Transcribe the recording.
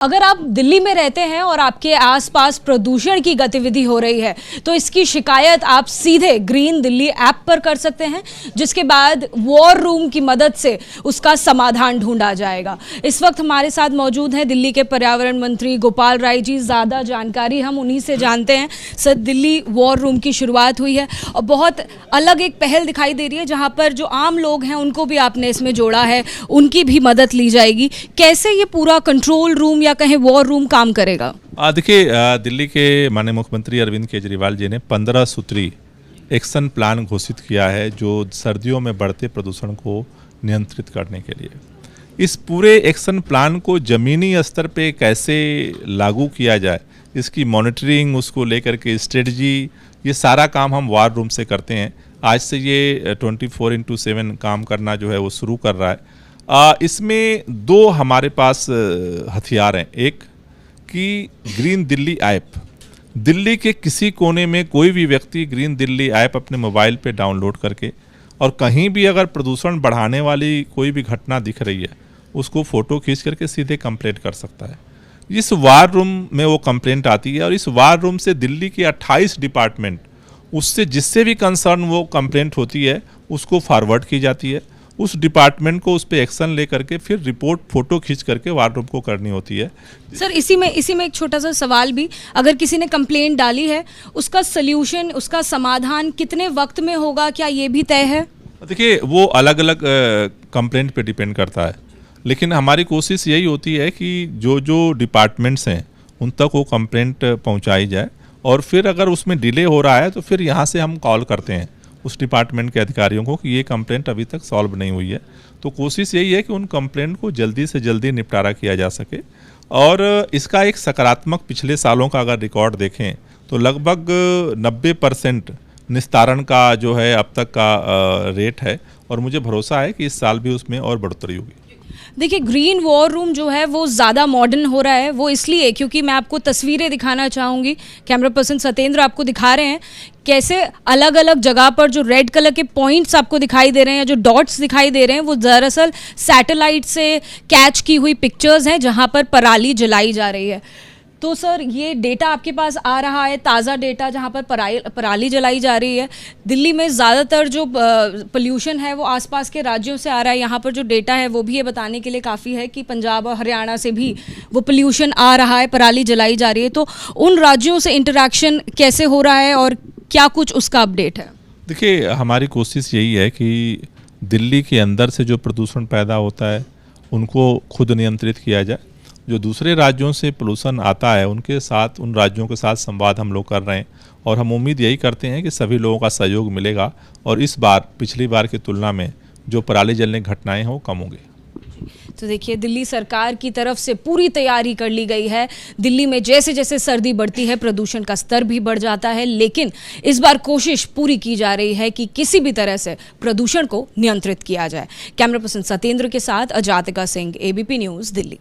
अगर आप दिल्ली में रहते हैं और आपके आसपास प्रदूषण की गतिविधि हो रही है तो इसकी शिकायत आप सीधे ग्रीन दिल्ली ऐप पर कर सकते हैं, जिसके बाद वॉर रूम की मदद से उसका समाधान ढूंढा जाएगा। इस वक्त हमारे साथ मौजूद हैं दिल्ली के पर्यावरण मंत्री गोपाल राय जी। ज़्यादा जानकारी हम उन्हीं से जानते हैं। सर, दिल्ली वॉर रूम की शुरुआत हुई है और बहुत अलग एक पहल दिखाई दे रही है, जहाँ पर जो आम लोग हैं उनको भी आपने इसमें जोड़ा है, उनकी भी मदद ली जाएगी। कैसे ये पूरा कंट्रोल रूम कहें वॉर रूम काम करेगा? देखिए, दिल्ली के माननीय मुख्यमंत्री अरविंद केजरीवाल जी ने 15 सूत्री एक्शन प्लान घोषित किया है जो सर्दियों में बढ़ते प्रदूषण को नियंत्रित करने के लिए। इस पूरे एक्शन प्लान को ज़मीनी स्तर पे कैसे लागू किया जाए, इसकी मॉनिटरिंग, उसको लेकर के स्ट्रेटजी, ये सारा काम हम वॉर रूम से करते हैं। आज से ये 24/7 काम करना जो है वो शुरू कर रहा है। इसमें दो हमारे पास हथियार हैं। एक कि ग्रीन दिल्ली ऐप, दिल्ली के किसी कोने में कोई भी व्यक्ति ग्रीन दिल्ली ऐप अपने मोबाइल पे डाउनलोड करके और कहीं भी अगर प्रदूषण बढ़ाने वाली कोई भी घटना दिख रही है उसको फ़ोटो खींच करके सीधे कंप्लेंट कर सकता है। इस वार रूम में वो कंप्लेंट आती है और इस वार रूम से दिल्ली के 28 डिपार्टमेंट, उससे जिससे भी कंसर्न वो कंप्लेंट होती है उसको फॉरवर्ड की जाती है। उस डिपार्टमेंट को उस पर एक्शन लेकर के फिर रिपोर्ट फोटो खींच करके वार रूम को करनी होती है। सर, इसी में एक छोटा सा सवाल भी, अगर किसी ने कंप्लेंट डाली है उसका सल्यूशन, उसका समाधान कितने वक्त में होगा, क्या ये भी तय है? देखिए, वो अलग अलग कंप्लेंट पे डिपेंड करता है, लेकिन हमारी कोशिश यही होती है कि जो डिपार्टमेंट्स हैं उन तक वो कंप्लेंट पहुँचाई जाए और फिर अगर उसमें डिले हो रहा है तो फिर यहाँ से हम कॉल करते हैं उस डिपार्टमेंट के अधिकारियों को कि ये कंप्लेंट अभी तक सॉल्व नहीं हुई है। तो कोशिश यही है कि उन कंप्लेंट को जल्दी से जल्दी निपटारा किया जा सके। और इसका एक सकारात्मक पिछले सालों का अगर रिकॉर्ड देखें तो लगभग 90% निस्तारण का जो है अब तक का रेट है और मुझे भरोसा है कि इस साल भी उसमें और बढ़ोतरी होगी। देखिए, ग्रीन वॉर रूम जो है वो ज़्यादा मॉडर्न हो रहा है, वो इसलिए क्योंकि मैं आपको तस्वीरें दिखाना चाहूँगी। कैमरा पर्सन सतेंद्र आपको दिखा रहे हैं कैसे अलग अलग जगह पर जो रेड कलर के पॉइंट्स आपको दिखाई दे रहे हैं, जो डॉट्स दिखाई दे रहे हैं, वो दरअसल सैटेलाइट से कैच की हुई पिक्चर्स हैं जहाँ पर पराली जलाई जा रही है। तो सर, ये डेटा आपके पास आ रहा है, ताज़ा डेटा, जहाँ पर पराली जलाई जा रही है। दिल्ली में ज़्यादातर जो पोल्यूशन है वो आसपास के राज्यों से आ रहा है। यहाँ पर जो डेटा है वो भी ये बताने के लिए काफ़ी है कि पंजाब और हरियाणा से भी वो पोल्यूशन आ रहा है, पराली जलाई जा रही है। तो उन राज्यों से इंटरेक्शन कैसे हो रहा है और क्या कुछ उसका अपडेट है? देखिए, हमारी कोशिश यही है कि दिल्ली के अंदर से जो प्रदूषण पैदा होता है उनको खुद नियंत्रित किया जाए। जो दूसरे राज्यों से पोल्यूशन आता है उनके साथ, उन राज्यों के साथ संवाद हम लोग कर रहे हैं और हम उम्मीद यही करते हैं कि सभी लोगों का सहयोग मिलेगा और इस बार पिछली बार की तुलना में जो पराली जलने की घटनाएं हैं वो कम होंगी। तो देखिए, दिल्ली सरकार की तरफ से पूरी तैयारी कर ली गई है। दिल्ली में जैसे जैसे सर्दी बढ़ती है प्रदूषण का स्तर भी बढ़ जाता है, लेकिन इस बार कोशिश पूरी की जा रही है कि किसी भी तरह से प्रदूषण को नियंत्रित किया जाए। कैमरा पर्सन सतेंद्र के साथ अजातिका सिंह, ABP न्यूज़, दिल्ली।